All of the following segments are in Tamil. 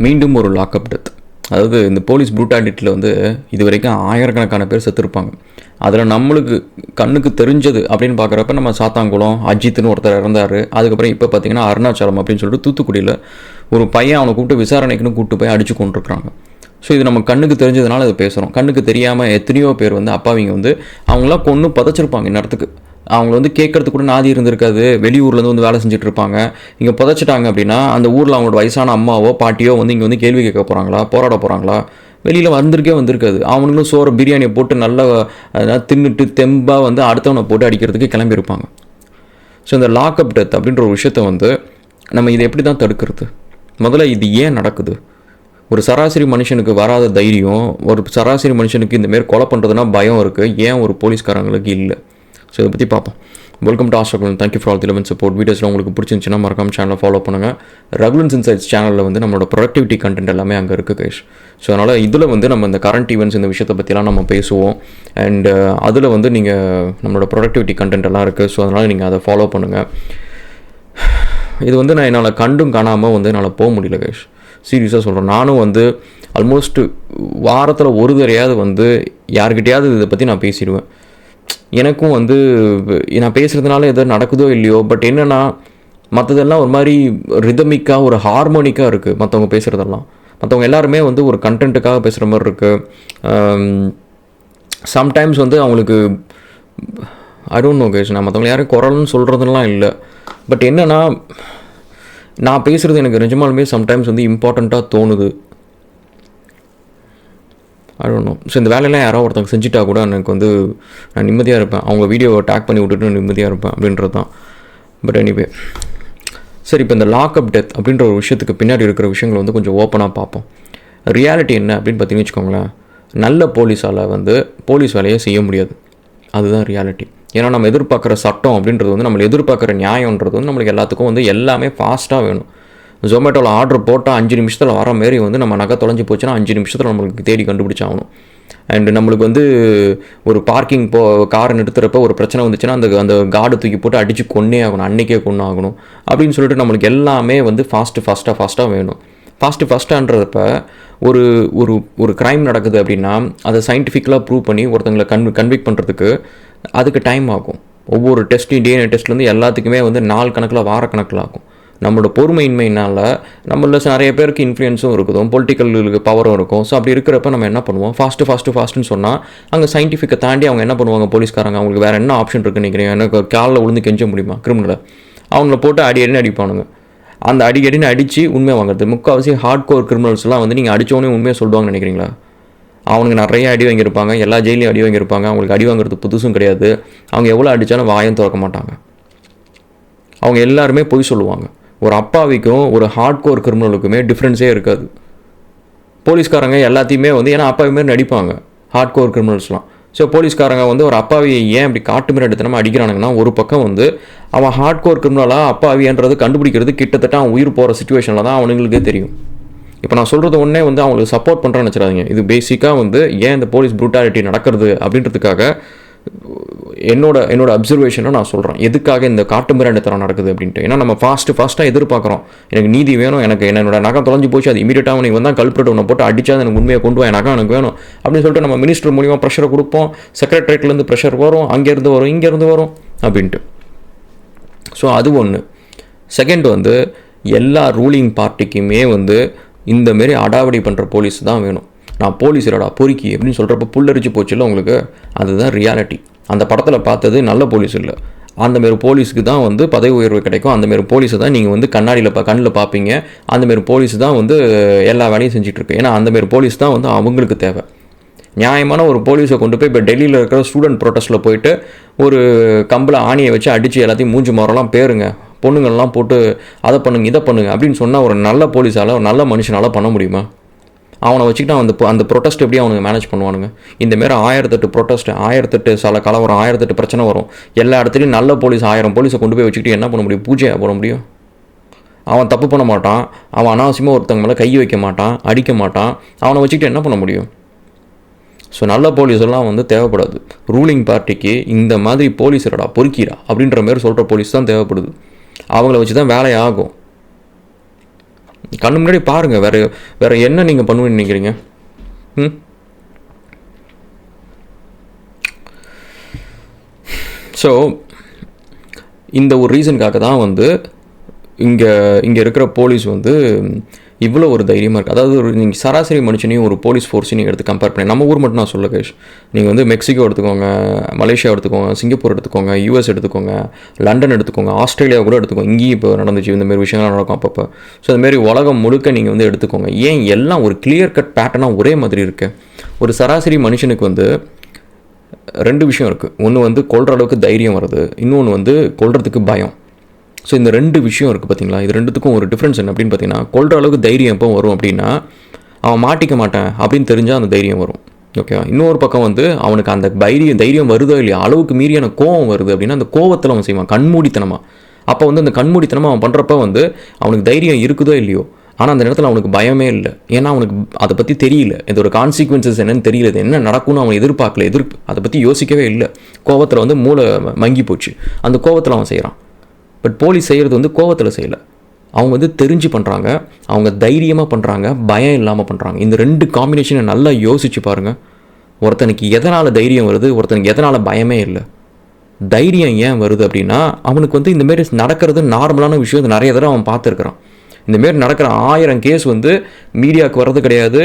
மீண்டும் ஒரு லாக்அப் டெத். அதாவது இந்த போலீஸ் ப்ரூட்டாலிட்டியில் வந்து இது வரைக்கும் ஆயிரக்கணக்கான பேர் செத்துருப்பாங்க. அதில் நம்மளுக்கு கண்ணுக்கு தெரிஞ்சது அப்படின்னு பார்க்குறப்ப நம்ம சாத்தாங்குளம் அஜித்னு ஒருத்தர் இறந்தார். அதுக்கப்புறம் இப்போ பார்த்திங்கன்னா அருணாச்சலம் அப்படின்னு சொல்லிட்டு தூத்துக்குடியில் ஒரு பையன் அவனை கூப்பிட்டு விசாரணைக்குன்னு கூப்பிட்டு போய் அடித்து கொண்டிருக்கிறாங்க. ஸோ இது நம்ம கண்ணுக்கு தெரிஞ்சதுனால அது பேசுகிறோம். கண்ணுக்கு தெரியாமல் எத்தனையோ பேர் வந்து அப்பாவிங்க வந்து அவங்களாம் கொன்று புதைச்சிருப்பாங்க. இந்நேரத்துக்கு அவங்கள வந்து கேட்கறதுக்கு கூட நாதி இருந்திருக்காது. வெளியூர்லேருந்து வந்து வேலை செஞ்சுட்டு இருப்பாங்க. இங்கே புதைச்சிட்டாங்க அப்படின்னா அந்த ஊரில் அவங்களோட வயசான அம்மாவோ பாட்டியோ வந்து இங்கே வந்து கேள்வி கேட்க போகிறாங்களா, போராட போகிறாங்களா? வெளியில் வந்திருக்காது. அவனுங்களும் சோறு பிரியாணியை போட்டு நல்லா தின்னுட்டு தெம்பாக வந்து அடுத்தவனை போட்டு அடிக்கிறதுக்கு கிளம்பியிருப்பாங்க. ஸோ இந்த லாக்அப் டெத் அப்படின்ற ஒரு விஷயத்த வந்து நம்ம இதை எப்படி தான் தடுக்கிறது? முதல்ல இது ஏன் நடக்குது? ஒரு சராசரி மனுஷனுக்கு வராத தைரியம், ஒரு சராசரி மனுஷனுக்கு இந்தமாரி கொலை பண்ணுறதுனா பயம் இருக்குது, ஏன் ஒரு போலீஸ்காரங்களுக்கு இல்லை? ஸோ இதை பற்றி பார்ப்போம். வெல்கம் டு ஆஸ்ட்ரகுலன். Thank you for all the love and support. வீடியோஸ்லாம் உங்களுக்கு பிடிச்சிருந்துச்சுன்னா மறக்காம சேனலை ஃபாலோ பண்ணுங்கள். ரகுலன்ஸ் இன்சைட்ஸ் சேனலில் வந்து நம்மளோட ப்ரொடக்டிவிட்டி கண்டென்ட் எல்லாமே அங்கே இருக்குது கைஸ். ஸோ அதனால் இதில் வந்து நம்ம இந்த கரண்ட் ஈவெண்ட்ஸ் இந்த விஷயத்தை பற்றிலாம் நம்ம பேசுவோம். அண்ட் அதில் வந்து நீங்கள் நம்மளோட ப்ரொடக்டிவிட்டி கண்டென்ட் எல்லாம் இருக்குது. ஸோ அதனால் நீங்கள் அதை ஃபாலோ பண்ணுங்கள். இது வந்து நான் என்னால் கண்டும் காணாமல் வந்து என்னால் போக முடியல கைஸ். சீரியஸாக சொல்கிறேன். நானும் வந்து ஆல்மோஸ்ட் வாரத்தில் ஒரு தடையாவது வந்து யார்கிட்டையாவது இதை பற்றி நான் பேசிடுவேன். எனக்கும் வந்து நான் பேசுகிறதுனால எதோ நடக்குதோ இல்லையோ, பட் என்னென்னா மற்றதெல்லாம் ஒரு மாதிரி ரிதமிக்காக ஒரு ஹார்மோனிக்காக இருக்குது. மற்றவங்க பேசுகிறதெல்லாம் மற்றவங்க எல்லாருமே வந்து ஒரு கண்டென்ட்டுக்காக பேசுகிற மாதிரி இருக்குது. சம்டைம்ஸ் வந்து அவங்களுக்கு ஐ டோன்ட் நோ கைஸ், நான் மற்றவங்க யாரும் குரல்னு சொல்கிறதுலாம் இல்லை. பட் என்னென்னா நான் பேசுகிறது எனக்கு நிஜமாலுமே சம்டைம்ஸ் வந்து இம்பார்ட்டண்ட்டாக தோணுது. I don't know. ஸோ இந்த வேலையெல்லாம் யாரோ ஒருத்தங்க செஞ்சுட்டா கூட எனக்கு வந்து நான் நிம்மதியாக இருப்பேன். அவங்க வீடியோவை டேக் பண்ணி விட்டுட்டு நிம்மதியாக இருப்பேன் அப்படின்றது தான். பட் எனிவே சரி, இப்போ இந்த லாக்அப் டெத் அப்படின்ற ஒரு விஷயத்துக்கு பின்னாடி இருக்கிற விஷயங்களை வந்து கொஞ்சம் ஓப்பனாக பார்ப்போம். ரியாலிட்டி என்ன அப்படின்னு பார்த்தீங்கன்னு வச்சுக்கோங்களேன். நல்ல போலீஸால் வந்து போலீஸ் வேலையை செய்ய முடியாது. அதுதான் ரியாலிட்டி. ஏன்னா நம்ம எதிர்பார்க்குற சட்டம் அப்படின்றது வந்து நம்மளை எதிர்பார்க்குற நியாயன்றது வந்து நம்மளுக்கு எல்லாத்துக்கும் வந்து எல்லாமே ஃபாஸ்ட்டாக வேணும். ஜொமேட்டோவில் ஆர்டர் போட்டால் 5 நிமிஷத்தில் வர மாரி வந்து நம்ம நகை தொலைஞ்சி போச்சுன்னா 5 நிமிஷத்தில் நம்மளுக்கு தேடி கண்டுபிடிச்சாகணும். அண்டு நம்மளுக்கு வந்து ஒரு பார்க்கிங் காரை நிறுத்துறப்போ ஒரு பிரச்சனை வந்துச்சுன்னா அந்த கார்டு தூக்கி போட்டு அடித்து கொன்னே ஆகணும், அன்றைக்கே கொண்டு ஆகணும் அப்படின்னு சொல்லிட்டு நம்மளுக்கு எல்லாமே வந்து ஃபாஸ்ட்டாக வேணும். ஃபாஸ்ட்டான்றப்ப ஒரு ஒரு ஒரு க்ரைம் நடக்குது அப்படின்னா அதை சயின்டிஃபிக்கலாக ப்ரூவ் பண்ணி ஒருத்தங்களை கன்விக்ட் பண்ணுறதுக்கு அதுக்கு டைம் ஆகும். ஒவ்வொரு டெஸ்ட்லையும் டிஎன்ஏ டெஸ்ட்லேருந்து எல்லாத்துக்குமே வந்து நாள் கணக்கில் வார கணக்கில் ஆகும். நம்மளோட பொறுமையின்மையினால் நம்மள நிறைய பேருக்கு இன்ஃப்ளூயன்ஸும் இருக்கும், பொலிட்டிக்கல் பவரும் இருக்கும். ஸோ அப்படி இருக்கிறப்ப நம்ம என்ன பண்ணுவோம், ஃபாஸ்ட்டுன்னு சொன்னால் அங்கே சயின்டிஃபிக்கை தாண்டி அவங்க என்ன பண்ணுவாங்க, போலீஸ்காரங்க அவங்களுக்கு வேறு என்ன ஆப்ஷன் இருக்குன்னு நினைக்கிறீங்க? எனக்கு காலில் விழுந்து கெஞ்ச முடியுமா கிரிமினலை? அவங்கள போட்டு அடின்னு அடிப்பானுங்க. அந்த அடின்னு அடித்து உண்மையாக வாங்குறது. முக்கால்வாசி ஹார்ட் கோர் கிரிமினல்ஸ்லாம் வந்து நீங்கள் அடித்தோடனே உண்மையாக சொல்லுவாங்கன்னு நினைக்கிறீங்களா? அவனுக்கு நிறைய அடி வாங்கியிருப்பாங்க, எல்லா ஜெயிலையும் அடி வாங்கியிருப்பாங்க. அவங்களுக்கு அடி வாங்குறது புதுசும் கிடையாது. அவங்க எவ்வளோ அடித்தாலும் வாயும் திறக்க மாட்டாங்க. அவங்க எல்லாருமே பொய் சொல்லுவாங்க. ஒரு அப்பாவிக்கும் ஒரு ஹார்ட் கோர் கிரிமினலுக்குமே டிஃப்ரென்ஸே இருக்காது. போலீஸ்காரங்க எல்லாத்தையுமே வந்து ஏன்னா அப்பாவி மாரி நடிப்பாங்க ஹார்ட் கோர் கிரிமினல்ஸ்லாம். ஸோ போலீஸ்காரங்க வந்து ஒரு அப்பாவியை ஏன் அப்படி காட்டு மாரி எடுத்தனமா அடிக்கிறானுங்கன்னா, ஒரு பக்கம் வந்து அவன் ஹார்ட் கோர் கிரிமினலாக அப்பாவின்றது கண்டுபிடிக்கிறது கிட்டத்தட்ட அவன் உயிர் போகிற சுச்சுவேஷனில் தான் அவனுங்களுக்கே தெரியும். இப்போ நான் சொல்கிறது ஒன்றே வந்து அவங்களுக்கு சப்போர்ட் பண்ணுறேன்னு வச்சுறாதீங்க. இது பேசிக்காக வந்து ஏன் இந்த போலீஸ் ப்ரூட்டாலிட்டி நடக்கிறது அப்படின்றதுக்காக என்னோட அப்சர்வேஷனை நான் சொல்கிறேன். எதுக்காக இந்த காட்டு மிராண்டித்தனம் நடக்குது அப்படின்ட்டு. ஏன்னா நம்ம ஃபாஸ்ட்டாக எதிர்பார்க்குறோம். எனக்கு நீதி வேணும், எனக்கு என்னோட நகை தொலைஞ்சு போச்சு, அது இமீடியட்டாக நீங்கள் வந்தால் கல்பிரேட் ஒன்று போட்டு அடித்தா எனக்கு உண்மையை கொண்டு வா, நகை எனக்கு வேணும் அப்படின்னு சொல்லிட்டு நம்ம மினிஸ்டர் மூலிமா ப்ரெஷரை கொடுப்போம். செக்ரட்டரியேட்லேருந்து ப்ரெஷர் வரும், அங்கேருந்து வரும், இங்கேருந்து வரும் அப்படின்ட்டு. ஸோ அது ஒன்று. செகண்ட் வந்து எல்லா ரூலிங் பார்ட்டிக்குமே வந்து இந்தமாரி அடாவடி பண்ணுற போலீஸ் தான் வேணும். நான் போலீஸ் இல்லடா பொறுக்கி அப்படின்னு சொல்கிறப்ப புல்லரிச்சு போச்சு இல்லை உங்களுக்கு. அதுதான் ரியாலிட்டி. அந்த படத்தில் பார்த்தது நல்ல போலீஸ் இல்லை. அந்தமாரி போலீஸுக்கு தான் வந்து பதவி உயர்வு கிடைக்கும். அந்தமாரி போலீஸை தான் நீங்கள் வந்து கண்ணில் பார்ப்பீங்க. அந்தமாரி போலீஸ் தான் வந்து எல்லா வேலையும் செஞ்சிட்ருக்கு. ஏன்னா அந்தமாரி போலீஸ் தான் வந்து அவங்களுக்கு தேவை. நியாயமான ஒரு போலீஸை கொண்டு போய் இப்போ டெல்லியில் இருக்கிற ஸ்டூடெண்ட் ப்ரொட்டஸ்ட்டில் போயிட்டு ஒரு கம்பில் ஆணியை வச்சு அடித்து எல்லாத்தையும் மூஞ்சி மரம்லாம் பேருங்க, பொண்ணுங்கள்லாம் போட்டு அதை பண்ணுங்க இதை பண்ணுங்க அப்படின்னு சொன்னால் ஒரு நல்ல போலீஸால் ஒரு நல்ல மனுஷனால் பண்ண முடியுமா? அவனை வச்சுக்கிட்டு அந்த ப்ரொட்டஸ்ட் எப்படி அவனுங்க மேனேஜ் பண்ணுவானுங்க? இந்தமாரி 1008 ப்ரொட்டஸ்ட், 1008 சில கலவரம், 1008 பிரச்சனை வரும். எல்லா இடத்துலையும் நல்ல போலீஸ் 1000 போலீஸை கொண்டு போய் வச்சுக்கிட்டு என்ன பண்ண முடியும்? பூஜையாக போட முடியும்? அவன் தப்பு பண்ண மாட்டான், அவன் அனாவசியமாக ஒருத்தங்க மேலே கை வைக்க மாட்டான், அடிக்க மாட்டான். அவனை வச்சுக்கிட்டு என்ன பண்ண முடியும்? ஸோ நல்ல போலீஸெல்லாம் வந்து தேவைப்படாது. ரூலிங் பார்ட்டிக்கு இந்த மாதிரி போலீஸ் இல்லடா பொறுக்கிறா அப்படின்ற மாதிரி சொல்கிற போலீஸ் தான் தேவைப்படுது. அவங்கள வச்சு தான் வேலையாகும். கண்ணு முன்னாடி பாருங்கள். வேறு என்ன நீங்கள் பண்ணுவேன்னு நினைக்கிறீங்க? ஸோ இந்த ஒரு ரீசனுக்காக தான் வந்து இங்கே இருக்கிற போலீஸ் வந்து இவ்வளோ ஒரு தைரியமாக இருக்குது. அதாவது நீங்கள் சராசரி மனுஷனையும் ஒரு போலீஸ் ஃபோர்ஸையும் நீங்கள் எடுத்து கம்பேர் பண்ணி, நம்ம ஊர் மட்டும் நான் சொல்ல கேஷ், நீங்கள் வந்து மெக்சிகோ எடுத்துக்கோங்க, மலேசியா எடுத்துக்கோங்க, சிங்கப்பூர் எடுத்துக்கோங்க, யூஎஸ் எடுத்துக்கோங்க, லண்டன் எடுத்துக்கோங்க, ஆஸ்திரேலியா கூட எடுத்துக்கோங்க. இங்கேயும் இப்போ நடந்துச்சு இந்தமாரி விஷயங்கள்லாம் நடக்கும் அப்பப்போ. ஸோ அதுமாரி உலகம் முழுக்க நீங்கள் வந்து எடுத்துக்கோங்க. ஏன் எல்லாம் ஒரு கிளியர் கட் பேட்டர்னாக ஒரே மாதிரி இருக்கு? ஒரு சராசரி மனுஷனுக்கு வந்து 2 விஷயம் இருக்குது. ஒன்று வந்து கொல்ற அளவுக்கு தைரியம் வருது, இன்னொன்று வந்து கொல்றதுக்கு பயம். ஸோ இந்த 2 விஷயம் இருக்குது பார்த்தீங்களா? இது 2த்துக்கும் ஒரு டிஃப்ரென்ஸ் என்ன அப்படின்னு பார்த்தீங்கன்னா, கொல்ற அளவுக்கு தைரியம் எப்போ வரும் அப்படின்னா, அவன் மாட்டிக்க மாட்டேன் அப்படின்னு தெரிஞ்சால் அந்த தைரியம் வரும். ஓகேவா? இன்னொரு பக்கம் வந்து அவனுக்கு அந்த தைரியம் வருதோ இல்லையா, அளவுக்கு மீறியான கோவம் வருது அப்படின்னா, அந்த கோவத்தில் அவன் செய்வான் கண்மூடித்தனமாக. அப்போ வந்து அந்த கண்மூடித்தனமாக அவன் பண்ணுறப்ப வந்து அவனுக்கு தைரியம் இருக்குதோ இல்லையோ, ஆனால் அந்த நேரத்தில் அவனுக்கு பயமே இல்லை. ஏன்னா அவனுக்கு அதை பற்றி தெரியல, இதோட கான்சிக்வன்சஸ் என்னன்னு தெரியல, இது என்ன நடக்கும்னு அவன் எதிர்பார்க்கல, அதை பற்றி யோசிக்கவே இல்லை. கோவத்தில் வந்து மூளை மங்கி போச்சு, அந்த கோவத்தில் அவன் செய்கிறான். பட் போலீஸ் செய்கிறது வந்து கோவத்தில் செய்யலை, அவங்க வந்து தெரிஞ்சு பண்ணுறாங்க, அவங்க தைரியமாக பண்ணுறாங்க, பயம் இல்லாமல் பண்ணுறாங்க. இந்த 2 காம்பினேஷனை நல்லா யோசிச்சு பாருங்கள். ஒருத்தனுக்கு எதனால் தைரியம் வருது, ஒருத்தனுக்கு எதனால் பயமே இல்லை. தைரியம் ஏன் வருது அப்படின்னா, அவனுக்கு வந்து இந்தமாரி நடக்கிறது நார்மலான விஷயம், நிறைய தடவை அவன் பார்த்துருக்குறான். இந்தமாரி நடக்கிற 1000 கேஸ் வந்து மீடியாவுக்கு வர்றது கிடையாது,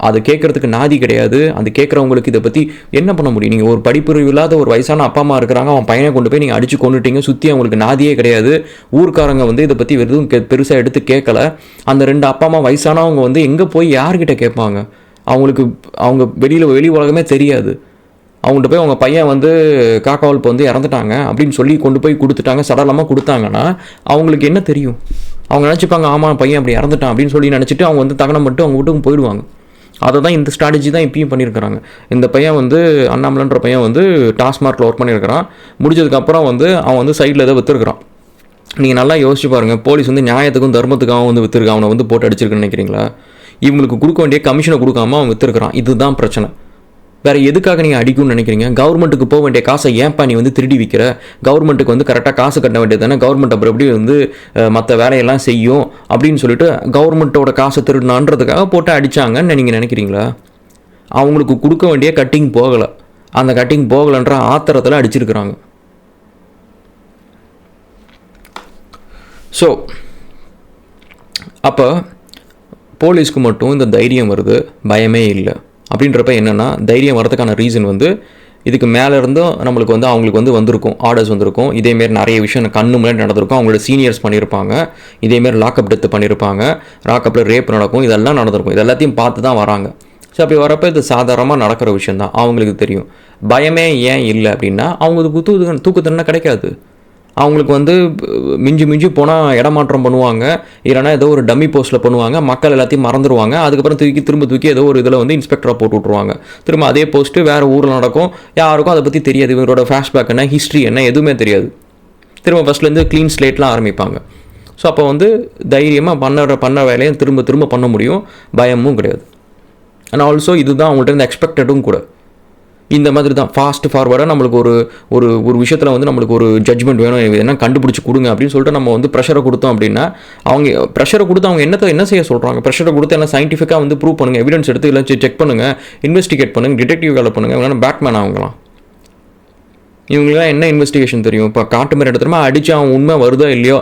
அது கேட்குறதுக்கு நாதி கிடையாது. அது கேட்குறவங்களுக்கு இதை பற்றி என்ன பண்ண முடியும்? நீங்கள் ஒரு படிப்பறிவு இல்லாத ஒரு வயசான அப்பா அம்மா இருக்கிறாங்க, அவன் பையனை கொண்டு போய் நீங்கள் அடித்து கொண்டுட்டீங்க, சுற்றி அவங்களுக்கு நாதியே கிடையாது. ஊர்க்காரங்க வந்து இதை பற்றி எதுவும் பெருசாக எடுத்து கேட்கல. அந்த 2 அப்பா அம்மா வயசானவங்க வந்து எங்கே போய் யார்கிட்ட கேட்பாங்க? அவங்க வெளி உலகமே தெரியாது. அவங்கள்ட்ட போய் அவங்க பையன் வந்து காக்காவல்ப்பு வந்து இறந்துட்டாங்க அப்படின்னு சொல்லி கொண்டு போய் கொடுத்துட்டாங்க, சடலமாக கொடுத்தாங்கன்னா அவங்களுக்கு என்ன தெரியும்? அவங்க நினச்சிப்பாங்க, ஆமாம் பையன் அப்படி இறந்துட்டான் அப்படின்னு சொல்லி நினச்சிட்டு அவங்க வந்து தகனம் மட்டும் அவங்க வீட்டுக்கு போயிடுவாங்க. அதை தான் இந்த ஸ்ட்ராட்டஜி தான் இப்பயும் பண்ணியிருக்கிறாங்க. இந்த பையன் வந்து அண்ணாமலைன்ற பையன் வந்து டாஸ்மார்க்கில் ஒர்க் பண்ணியிருக்கிறான். முடிஞ்சதுக்கப்புறம் வந்து அவன் வந்து சைடில் ஏதோ விற்றுருக்கிறான். நீங்கள் நல்லா யோசிச்சு பாருங்கள், போலீஸ் வந்து நியாயத்துக்கும் தர்மத்துக்காகவும் வந்து விற்றுருக்கான், அவனை வந்து போட்டு அடிச்சிருக்குன்னு நினைக்கிறீங்களா? இவங்களுக்கு கொடுக்க வேண்டிய கமிஷனை கொடுக்காம அவன் விற்றுருக்கிறான். இதுதான் பிரச்சனை. வேறு எதுக்காக நீங்கள் அடிக்கும்னு நினைக்கிறீங்க? கவர்மெண்ட்டுக்கு போக வேண்டிய காசை ஏன்ப்பா நீ வந்து திருடி விற்கிற? கவர்மெண்ட்டுக்கு வந்து கரெக்டாக காசு கட்ட வேண்டியது தானே, கவர்மெண்ட் அப்புறம் எப்படி வந்து மற்ற வேலையெல்லாம் செய்யும் அப்படின்னு சொல்லிட்டு கவர்மெண்ட்டோட காசை திருடினான்றதுக்காக போட்டு அடித்தாங்கன்னு நீங்கள் நினைக்கிறீங்களா? அவங்களுக்கு கொடுக்க வேண்டிய கட்டிங் போகலை, அந்த கட்டிங் போகலைன்ற ஆத்திரத்தில் அடிச்சிருக்கிறாங்க. ஸோ அப்போ போலீஸ்க்கு மட்டும் இந்த தைரியம் வருது, பயமே இல்லை அப்படின்றப்ப என்னென்னா, தைரியம் வரதுக்கான ரீசன் வந்து இதுக்கு மேலே இருந்தும் நம்மளுக்கு வந்து அவங்களுக்கு வந்து வந்திருக்கும், ஆர்டர்ஸ் வந்திருக்கும். இதேமாரி நிறைய விஷயம் கண்ணு முன்னாடி நடந்திருக்கும், அவங்களோட சீனியர்ஸ் பண்ணியிருப்பாங்க, இதேமாரி லாக்அப் டெத்து பண்ணியிருப்பாங்க, லாக்அப்பில் ரேப் நடக்கும், இதெல்லாம் நடந்திருக்கும். இது எல்லாத்தையும் பார்த்து தான் வராங்க. ஸோ அப்படி வரப்போ இது சாதாரணமாக நடக்கிற விஷயந்தான், அவங்களுக்கு தெரியும். பயமே ஏன் இல்லை அப்படின்னா, அவங்களுக்கு தூக்கத்திறனை கிடைக்காது. அவங்களுக்கு வந்து மிஞ்சி போனால் இடமாற்றம் பண்ணுவாங்க, இல்லைனா ஏதோ ஒரு டம்மி போஸ்ட்டில் பண்ணுவாங்க, மக்கள் எல்லாத்தையும் மறந்துடுவாங்க. அதுக்கப்புறம் திரும்ப தூக்கி ஏதோ ஒரு இதில் வந்து இன்ஸ்பெக்டராக போட்டு விட்ருவாங்க. திரும்ப அதே போஸ்ட்டு வேறு ஊரில் நடக்கும், யாருக்கும் அதை பற்றி தெரியாது, இவங்களோட ஃப்ளாஷ்பேக் என்ன, ஹிஸ்ட்ரி என்ன, எதுவுமே தெரியாது. திரும்ப ஃபஸ்ட்லேருந்து க்ளீன் ஸ்லேட்லாம் ஆரம்பிப்பாங்க. ஸோ அப்போ வந்து தைரியமாக பண்ண வேலையை திரும்ப பண்ண முடியும், பயமும் கிடையாது. அண்ட் ஆல்சோ இதுதான் அவங்கள்ட்ட இருந்து எக்ஸ்பெக்டடும் கூட. இந்த மாதிரி தான் ஃபாஸ்ட் ஃபார்வர்டாக நம்மளுக்கு ஒரு விஷயத்தில் வந்து நம்மளுக்கு ஒரு ஜட்ஜ்மெண்ட் வேணும், என்ன கண்டுபிடிச்சி கொடுங்க அப்படின்னு சொல்லிட்டு நம்ம வந்து ப்ரெஷரை கொடுத்தோம் அப்படின்னா, அவங்க ப்ரெஷரை கொடுத்து அவங்க என்ன செய்ய சொல்கிறாங்க? ப்ரெஷரை கொடுத்து எல்லாம் சயின்டிஃபிக்காக வந்து ப்ரூவ் பண்ணுங்கள், எவிடன்ஸ் எடுத்து எல்லாம் செக் பண்ணுங்கள், இன்வெஸ்டிகேட் பண்ணுங்கள், டிடெக்டிவ் வேலை பண்ணுங்கள். இவங்க பேட்மேன் ஆகலாம். இவங்களுக்குலாம் என்ன இன்வெஸ்டிகேஷன் தெரியும்? இப்போ காட்டு மாதிரி எடுத்துமா அடித்து அவன் உண்மை வருதோ இல்லையோ,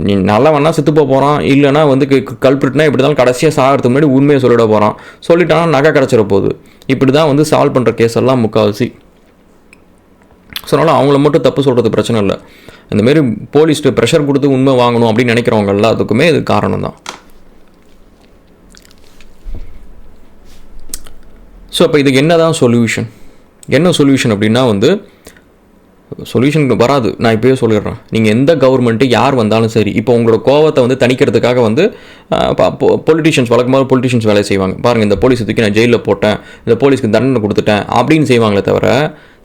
நீ நல்லா வேணா செத்து போகிறான், இல்லைனா வந்து கல்பிரிட்னா இப்படி தான் கடைசியாக சாகிறதுக்கு முன்னாடி உண்மையை சொல்லிட போகிறான், சொல்லிட்டானா நகை கிடச்சிட போகுது. இப்படி தான் வந்து சால்வ் பண்ணுற கேஸ் எல்லாம் முக்கால்வாசி. ஸோ அதனால் அவங்கள மட்டும் தப்பு சொல்கிறது பிரச்சனை இல்லை. இந்தமாரி போலீஸ்ட்டு ப்ரெஷர் கொடுத்து உண்மை வாங்கணும் அப்படின்னு நினைக்கிறவங்க எல்லாத்துக்குமே இது காரணம் தான். ஸோ அப்போ இதுக்கு என்ன தான் என்ன சொல்யூஷன் அப்படின்னா வந்து சொல்யூஷன் வராது. நான் இப்போயே சொல்லிடுறேன், நீங்கள் எந்த கவர்மெண்ட்டு யார் வந்தாலும் சரி, இப்போ உங்களோட கோவத்தை வந்து தணிக்கிறதுக்காக வந்து பொலிட்டிஷியன்ஸ் வழக்கமாக பொலிட்டிஷியன்ஸ் வேலையை செய்வாங்க. பாருங்கள், இந்த போலீஸ் தூக்கி நான் ஜெயிலில் போட்டேன், இந்த போலீஸ்க்கு தண்டனை கொடுத்துட்டேன் அப்படின்னு செய்வாங்களே தவிர,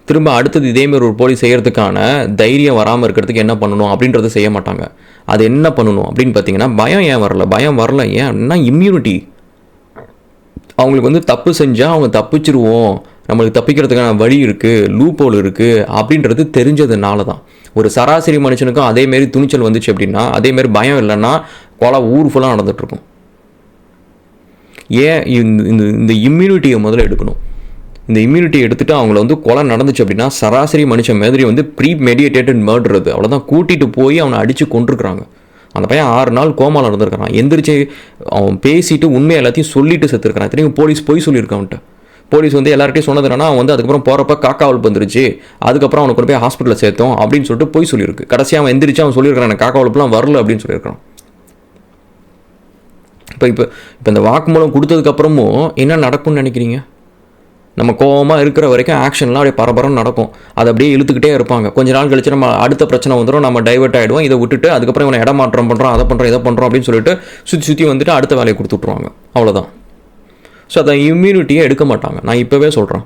திரும்ப அடுத்தது இதேமாரி ஒரு போலீஸ் செய்கிறதுக்கான தைரியம் வராமல் இருக்கிறதுக்கு என்ன பண்ணணும் அப்படின்றத செய்ய மாட்டாங்க. அது என்ன பண்ணணும் அப்படின்னு பார்த்தீங்கன்னா, பயம் ஏன் வரல? பயம் வரல ஏன்னா இம்யூனிட்டி. அவங்களுக்கு வந்து தப்பு செஞ்சால் அவங்க தப்பிச்சிருவோம், நம்மளுக்கு தப்பிக்கிறதுக்கான வழி இருக்குது, லூப் ஹோல் இருக்குது அப்படின்றது தெரிஞ்சதுனால தான். ஒரு சராசரி மனுஷனுக்கும் அதேமாரி துணிச்சல் வந்துச்சு அப்படின்னா, அதேமாரி பயம் இல்லைன்னா கொலை ஊர் ஃபுல்லாக நடந்துகிட்ருக்கும். ஏன் இந்த இம்யூனிட்டியை முதல்ல எடுக்கணும். இந்த இம்யூனிட்டி எடுத்துகிட்டு அவங்கள வந்து கொலை நடந்துச்சு அப்படின்னா சராசரி மனுஷன் மாதிரி வந்து ப்ரீ மெடிடேட்டட் மர்டர் அது. அவ்வளோதான், கூட்டிகிட்டு போய் அவனை அடித்து கொண்டிருக்கிறாங்க. அந்த பையன் 6 நாள் கோமாவில் இருந்திருக்கிறான். எந்திரிச்சு அவன் பேசிட்டு உண்மையை எல்லாத்தையும் சொல்லிட்டு செத்துருக்கிறான். திரும்பி போலீஸ் போய் சொல்லியிருக்கான் அவன்கிட்ட. போலீஸ் வந்து எல்லார்ட்டையும் சொன்னது என்னன்னா, அவன் வந்து அதுக்கப்புறம் போகிறப்ப காக்காவல் வந்துருச்சு, அதுக்கப்புறம் அவனை கொண்டு போய் ஹாஸ்பிட்டலில் சேர்த்தோம் அப்படின்னு சொல்லிட்டு போய் சொல்லியிருக்கு. கடைசியாக அவன் எந்திரிச்சு அவன் சொல்லியிருக்கான் எனக்கு காக்காவலுப்புலாம் வரல அப்படின்னு சொல்லியிருக்கான். இப்போ இந்த வாக்குமூலம் கொடுத்ததுக்கப்புறமும் என்ன நடக்கும்னு நினைக்கிறீங்க? நம்ம கோவமாக இருக்கிற வரைக்கும் ஆக்ஷன்லாம் அப்படியே பரபரம் நடக்கும். அதை அப்படியே இழுத்துக்கிட்டே இருப்பாங்க. கொஞ்ச நாள் கழிச்சு நம்ம அடுத்த பிரச்சனை வந்துடும், நம்ம டைவர்ட் ஆகிடுவோம். இதை விட்டுட்டு அதுக்கப்புறம் இவனை இடமாற்றம் பண்ணுறோம், அதை பண்ணுறோம், இதை பண்ணுறோம் அப்படின்னு சொல்லிட்டு சுற்றி வந்துட்டு அடுத்த வேலையை கொடுத்துட்ருவாங்க. அவ்வளோதான். ஸோ அதை இம்யூனிட்டியை எடுக்க மாட்டாங்க. நான் இப்போவே சொல்கிறேன்,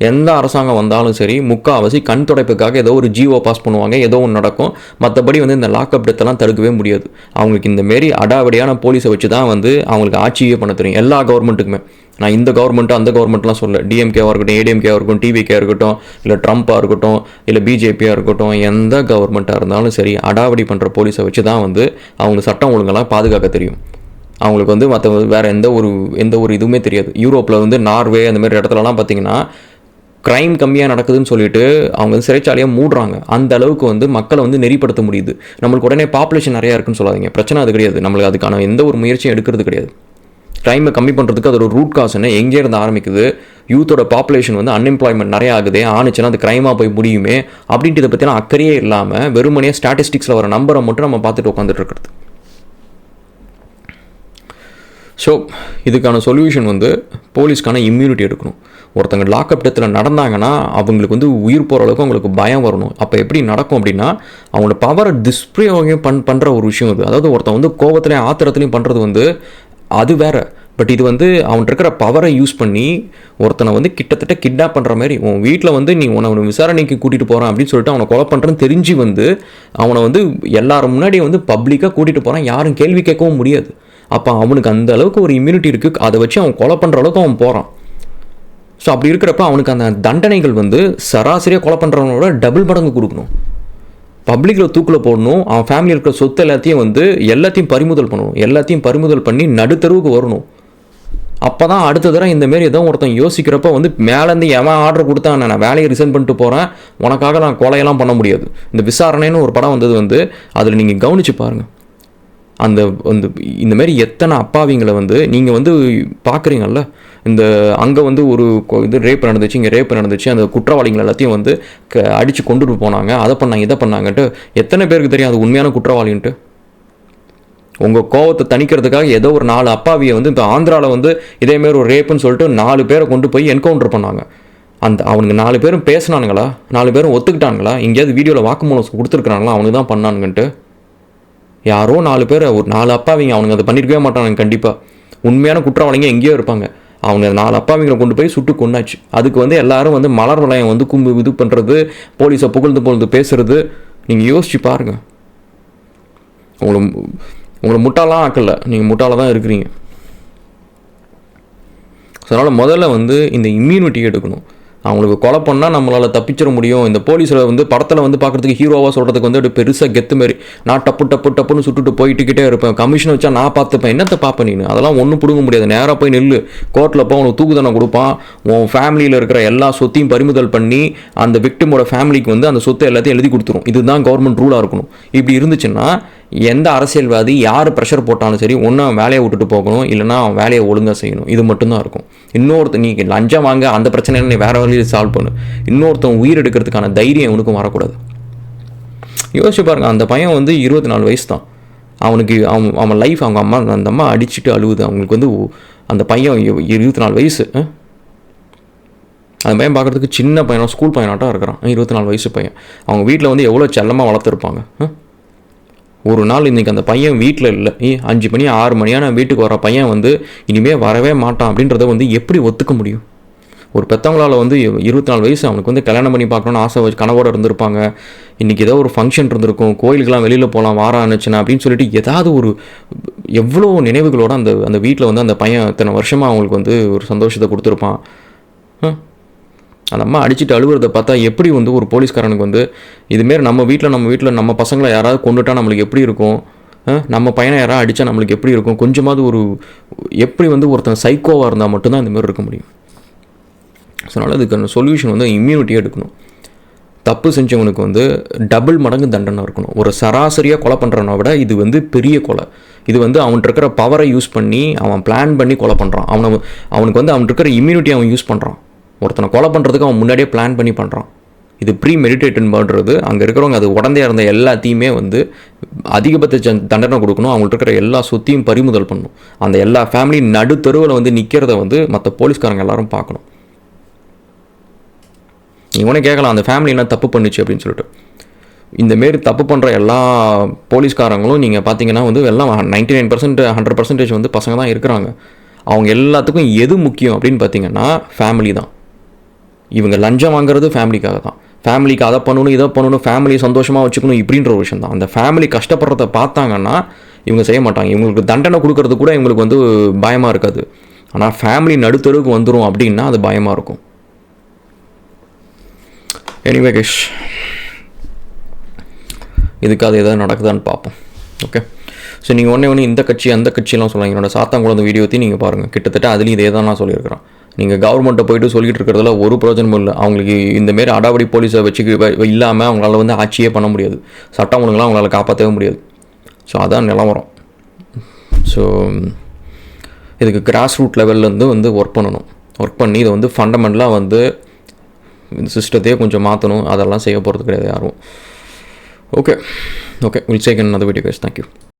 எந்த அரசாங்கம் வந்தாலும் சரி முக்கால்வாசி கண் துடைப்புக்காக ஏதோ ஒரு ஜிஓ பாஸ் பண்ணுவாங்க, ஏதோ ஒன்று நடக்கும். மற்றபடி வந்து இந்த லாக்அப் டெத்தெல்லாம் தடுக்கவே முடியாது. அவங்களுக்கு இந்தமாரி அடாவடியான போலீஸை வச்சு தான் வந்து அவங்களுக்கு ஆட்சியே பண்ண தெரியும். எல்லா கவர்மெண்ட்டுக்குமே. நான் இந்த கவர்மெண்ட்டு அந்த கவர்மெண்ட்லாம் சொல்ல, டிஎம்கேவாக இருக்கட்டும், ஏடிஎம்கேவாக இருக்கட்டும், டிவிகேவாக இருக்கட்டும், இல்லை ட்ரம்ப்பாக இருக்கட்டும், இல்லை பிஜேபியாக இருக்கட்டும், எந்த கவர்மெண்ட்டாக இருந்தாலும் சரி அடாவடி பண்ணுற போலீஸை வச்சு தான் வந்து அவங்க சட்டம் ஒழுங்கெல்லாம் பாதுகாக்க தெரியும். அவங்களுக்கு வந்து மற்ற வேறு எந்த ஒரு இதுவுமே தெரியாது. யூரோப்பில் வந்து நார்வே அந்த மாதிரி இடத்துலலாம் பார்த்திங்கன்னா க்ரைம் கம்மியாக நடக்குதுன்னு சொல்லிட்டு அவங்க வந்து சிறைச்சாலையாக மூடுறாங்க. அந்த அளவுக்கு வந்து மக்களை வந்து நெறிப்படுத்த முடியுது. நம்மளுக்கு உடனே பாப்புலேஷன் நிறையா இருக்குன்னு சொல்லாதீங்க, பிரச்சனை அது கிடையாது. நம்மளுக்கு அதுக்கான எந்த ஒரு முயற்சியும் எடுக்கிறது கிடையாது. க்ரைமை கம்மி பண்ணுறதுக்கு அதோட ரூட் காஸ் என்ன, எங்கே இருந்து ஆரம்பிக்குது, யூத்தோட பாப்புலேஷன் வந்து அன்எம்ப்ளாய்மெண்ட் நிறையா ஆகுது, ஆணுச்சுன்னா அது க்ரைமாக போய் முடியுமே அப்படின்ட்டு இதை பற்றிலாம் அக்கறையே இல்லாமல் வெறுமனையாக ஸ்டாட்டிஸ்டிக்ஸில் வர நம்பரை மட்டும் நம்ம பார்த்துட்டு உட்காந்துட்டு இருக்கிறது. ஸோ இதுக்கான சொல்யூஷன் வந்து போலீஸ்க்கான இம்யூனிட்டி எடுக்கணும். ஒருத்தங்க லாக்அப் டெத்தில் நடந்தாங்கன்னா அவங்களுக்கு வந்து உயிர் போகிற அளவுக்கு அவங்களுக்கு பயம் வரணும். அப்போ எப்படி நடக்கும் அப்படின்னா அவங்களோட பவரை துஷ்பிரயோகம் பண்ணுற ஒரு விஷயம் இது. அதாவது ஒருத்தன் வந்து கோபத்துலேயும் ஆத்திரத்துலையும் பண்ணுறது வந்து அது வேறு. பட் இது வந்து அவன்கிட்ட இருக்கிற பவரை யூஸ் பண்ணி ஒருத்தனை வந்து கிட்டத்தட்ட கிட்னாப் பண்ணுற மாதிரி, உன் வீட்டில் வந்து நீ உன்னை விசாரணைக்கு கூட்டிகிட்டு போகிறான் அப்படின்னு சொல்லிட்டு அவனை கொலை பண்ணுறேன்னு தெரிஞ்சு வந்து அவனை வந்து எல்லாரும் முன்னாடி வந்து பப்ளிக்காக கூட்டிகிட்டு போகிறான், யாரும் கேள்வி கேட்கவும் முடியாது. அப்போ அவனுக்கு அந்த அளவுக்கு ஒரு இம்யூனிட்டி இருக்குது, அதை வச்சு அவன் கொலை பண்ணுற அளவுக்கு அவன் போகிறான். ஸோ அப்படி இருக்கிறப்ப அவனுக்கு அந்த தண்டனைகள் வந்து சராசரியாக கொலை பண்ணுறவனோட டபுள் மடங்கு கொடுக்கணும். பப்ளிக்கில் தூக்கில் போடணும். அவன் ஃபேமிலி இருக்கிற சொத்து எல்லாத்தையும் பறிமுதல் பண்ணணும். எல்லாத்தையும் பறிமுதல் பண்ணி நடுத்தருவுக்கு வரணும். அப்போ தான் அடுத்த தடவை இந்தமாரி ஏதோ ஒருத்தன் யோசிக்கிறப்ப வந்து மேலேருந்து எவன் ஆர்டர் கொடுத்தான், நான் வேலையை ரிசைன் பண்ணிட்டு போகிறேன், உனக்காக நான் கொலையெல்லாம் பண்ண முடியாது. இந்த விசாரணைன்னு ஒரு படம் வந்தது வந்து அதில் நீங்கள் கவனித்து பாருங்கள். இந்தமாரி எத்தனை அப்பாவிங்களை வந்து நீங்கள் வந்து பார்க்குறீங்கல்ல. அங்கே வந்து ஒரு இது ரேப் நடந்துச்சு, இங்கே ரேப் நடந்துச்சு, அந்த குற்றவாளிகள் எல்லாத்தையும் வந்து அடித்து கொண்டுட்டு போனாங்க, அதை பண்ணாங்க இதை பண்ணாங்கன்ட்டு எத்தனை பேருக்கு தெரியும் அது உண்மையான குற்றவாளின்ட்டு? உங்கள் கோவத்தை தணிக்கிறதுக்காக ஏதோ ஒரு 4 அப்பாவியை வந்து இப்போ ஆந்திராவில் வந்து இதேமாரி ஒரு ரேப்புன்னு சொல்லிட்டு 4 பேரை கொண்டு போய் என்கவுண்டர் பண்ணாங்க. அவனுக்கு 4 பேரும் பேசினானுங்களா? 4 பேரும் ஒத்துக்கிட்டானுங்களா? எங்கேயாவது வீடியோவில் வாக்குமூலம் கொடுத்துருக்குறாங்களா அவனுக்கு தான் பண்ணானுங்கன்ட்டு? யாரோ 4 பேர், ஒரு 4 அப்பாவிங்க, அவனுங்க அதை பண்ணியிருக்கவே மாட்டானுங்க கண்டிப்பாக. உண்மையான குற்றவாளிங்க எங்கேயோ இருப்பாங்க. அவங்க 4 அப்பாவிங்களை கொண்டு போய் சுட்டு கொண்டாச்சு. அதுக்கு வந்து எல்லாரும் வந்து மலர் வளையம் வந்து இது பண்ணுறது, போலீஸை புகழ்ந்து பேசுறது, நீங்கள் யோசிச்சு பாருங்கள். உங்களை முட்டாளாக ஆக்கல, நீங்கள் முட்டாளாக தான் இருக்கிறீங்க. அதனால் முதல்ல வந்து இந்த இம்யூனிட்டி எடுக்கணும். அவங்களுக்கு கொலை பண்ணால் நம்மளால் தப்பிச்சிட முடியும். இந்த போலீஸில் வந்து படத்தில் வந்து பார்க்குறதுக்கு ஹீரோவாக சொல்கிறதுக்கு வந்து அப்படி பெருசாக கெத்து மாரி நான் டப்புன்னு சுட்டுட்டு போயிட்டுக்கிட்டே இருப்பேன், கமிஷன் வச்சா நான் பார்த்துப்பேன், என்னத்தை பார்ப்பேன் நீ? அதெல்லாம் ஒன்றும் பிடுங்க முடியாது. நேராக போய் நில்லு, கோர்ட்டில் போய் உனக்கு தூக்கு தண்டனை கொடுப்பான். உன் ஃபேமிலியில் இருக்கிற எல்லா சொத்தையும் பறிமுதல் பண்ணி அந்த விக்டிமோட ஃபேமிலிக்கு வந்து அந்த சொத்தை எல்லாத்தையும் எழுதி கொடுத்துரும். இதுதான் கவர்மெண்ட் ரூலாக இருக்கணும். இப்படி இருந்துச்சுன்னா எந்த அரசியல்வாதி யார் ப்ரெஷர் போட்டாலும் சரி, ஒன்று அவன் வேலையை விட்டுட்டு போகணும், இல்லைனா அவன் வேலையை ஒழுங்காக செய்யணும். இது மட்டும்தான் இருக்கும். இன்னொருத்தன் நீ லஞ்சம் வாங்க அந்த பிரச்சனையில் நீ வேறு வழியில் சால்வ் பண்ணு, இன்னொருத்தன் உயிர் எடுக்கிறதுக்கான தைரியம் அவனுக்கும் வரக்கூடாது. யோசிச்சு பாருங்கள், அந்த பையன் வந்து 24 வயசு தான். அவனுக்கு அவன் லைஃப், அந்த அம்மா அடிச்சுட்டு அழுவுது. அவங்களுக்கு வந்து அந்த பையன் 24 வயசு. அந்த பையன் பார்க்குறதுக்கு சின்ன பையனா, ஸ்கூல் பையனாட்டம் இருக்கிறான். 24 வயசு பையன். அவங்க வீட்டில் வந்து எவ்வளோ செல்லமாக வளர்த்துருப்பாங்க. ஒரு நாள் இன்றைக்கி அந்த பையன் வீட்டில் இல்லை, 5 மணி 6 மணியான வீட்டுக்கு வர பையன் வந்து இனிமேல் வரவே மாட்டான் அப்படின்றத வந்து எப்படி ஒத்துக்க முடியும்? ஒரு பெற்றவங்களால் வந்து 24 வயசு, அவனுக்கு வந்து கல்யாணம் பண்ணி பார்க்கணுன்னு ஆசை வச்சு கனவோடு இருந்திருப்பாங்க. இன்றைக்கி ஏதோ ஒரு ஃபங்க்ஷன் இருந்திருக்கும், கோயிலுக்கெலாம் வெளியில் போகலாம் வாரம் ஆனிச்சுன்னா அப்படின்னு சொல்லிட்டு ஏதாவது ஒரு எவ்வளோ நினைவுகளோடு அந்த வீட்டில் வந்து அந்த பையன் இத்தனை வருஷமாக அவங்களுக்கு வந்து ஒரு சந்தோஷத்தை கொடுத்துருப்பான். அந்த அம்மா அடிச்சுட்டு அழுகுறதை பார்த்தா எப்படி வந்து ஒரு போலீஸ்காரனுக்கு வந்து இதுமாரி நம்ம வீட்டில் நம்ம பசங்களை யாராவது கொண்டுட்டா நம்மளுக்கு எப்படி இருக்கும்? நம்ம பையனை யாராவது அடித்தா நம்மளுக்கு எப்படி இருக்கும், கொஞ்சமாவது ஒரு எப்படி வந்து ஒருத்தன் சைக்கோவாக இருந்தால் மட்டும்தான் இந்தமாதிரி இருக்க முடியும். ஸோ அதனால் அதுக்கான சொல்யூஷன் வந்து இம்யூனிட்டியாக எடுக்கணும். தப்பு செஞ்சவனுக்கு வந்து டபுள் மடங்கு தண்டனை இருக்கணும். ஒரு சராசரியாக கொலை பண்ணுறவனை விட இது வந்து பெரிய கொலை. இது வந்து அவன்கிட்ட இருக்கிற பவரை யூஸ் பண்ணி அவன் பிளான் பண்ணி கொலை பண்ணுறான். அவனுக்கு வந்து அவன்கிட்ட இருக்கிற இம்யூனிட்டி அவன் யூஸ் பண்ணுறான். ஒருத்தனை கொலை பண்ணுறதுக்கு அவன் முன்னாடியே பிளான் பண்ணி பண்ணுறான். இது ப்ரீ மெடிடேட்டன் பண்ணுறது. அங்கே இருக்கிறவங்க அது உடந்தையாக இருந்த எல்லாத்தையுமே வந்து அதிகபட்ச தண்டனை கொடுக்கணும். அவங்கள்ட்ட இருக்கிற எல்லா சொத்தையும் பறிமுதல் பண்ணணும். அந்த எல்லா ஃபேமிலி நடுத்தருவில் வந்து நிற்கிறத வந்து மற்ற போலீஸ்காரங்க எல்லாரும் பார்க்கணும். இவனே கேட்கலாம் அந்த ஃபேமிலி என்ன தப்பு பண்ணுச்சு அப்படின்னு சொல்லிட்டு. இந்தமாரி தப்பு பண்ணுற எல்லா போலீஸ்காரங்களும் நீங்கள் பார்த்தீங்கன்னா வந்து எல்லாம் 99% 100% வந்து பசங்க தான் இருக்கிறாங்க. அவங்க எல்லாத்துக்கும் எது முக்கியம் அப்படின்னு பார்த்தீங்கன்னா ஃபேமிலி தான். இவங்க லஞ்சம் வாங்குறது ஃபேமிலிக்காக தான். ஃபேமிலிக்கு அதை பண்ணணும் இதை பண்ணணும், ஃபேமிலி சந்தோஷமாக வச்சுக்கணும் இப்படின்ற ஒரு விஷயம் தான். அந்த ஃபேமிலி கஷ்டப்படுறத பார்த்தாங்கன்னா இவங்க செய்ய மாட்டாங்க. இவங்களுக்கு தண்டனை கொடுக்கறது கூட இவங்களுக்கு வந்து பயமாக இருக்காது. ஆனால் ஃபேமிலி நடுத்தருக்கு வந்துடும் அப்படின்னா அது பயமாக இருக்கும். எனிவே கேஷ், இதுக்காக எதாவது நடக்குதான்னு பார்ப்போம். ஓகே, ஸோ நீங்கள் ஒன்று இந்த கட்சி அந்த கட்சியெல்லாம் சொல்லுவாங்க. என்னோட சாத்தாங்குளம் வீடியோத்தையும் நீங்கள் பாருங்கள். கிட்டத்தட்ட அதுலேயும் இதே தான் நான் சொல்லியிருக்கிறேன். நீங்கள் கவர்மெண்ட்டை போய்ட்டு சொல்லிட்டு இருக்கிறதுல ஒரு பிரயோஜனமும் இல்லை. அவங்களுக்கு இந்தமாரி அடாவடி போலீஸை இல்லாமல் அவங்களால வந்து ஆட்சியே பண்ண முடியாது. சட்டம் ஒழுங்குலாம் அவங்களால காப்பாற்றவே முடியாது. ஸோ அதான் நிலவரம். ஸோ இதுக்கு கிராஸ் ரூட் லெவல்லேருந்து வந்து ஒர்க் பண்ணணும். ஒர்க் பண்ணி இதை வந்து ஃபண்டமெண்டலாக வந்து இந்த சிஸ்டத்தையே கொஞ்சம் மாற்றணும். அதெல்லாம் செய்ய போகிறது கிடையாது யாரும். Okay, will check another video guys. Thank you.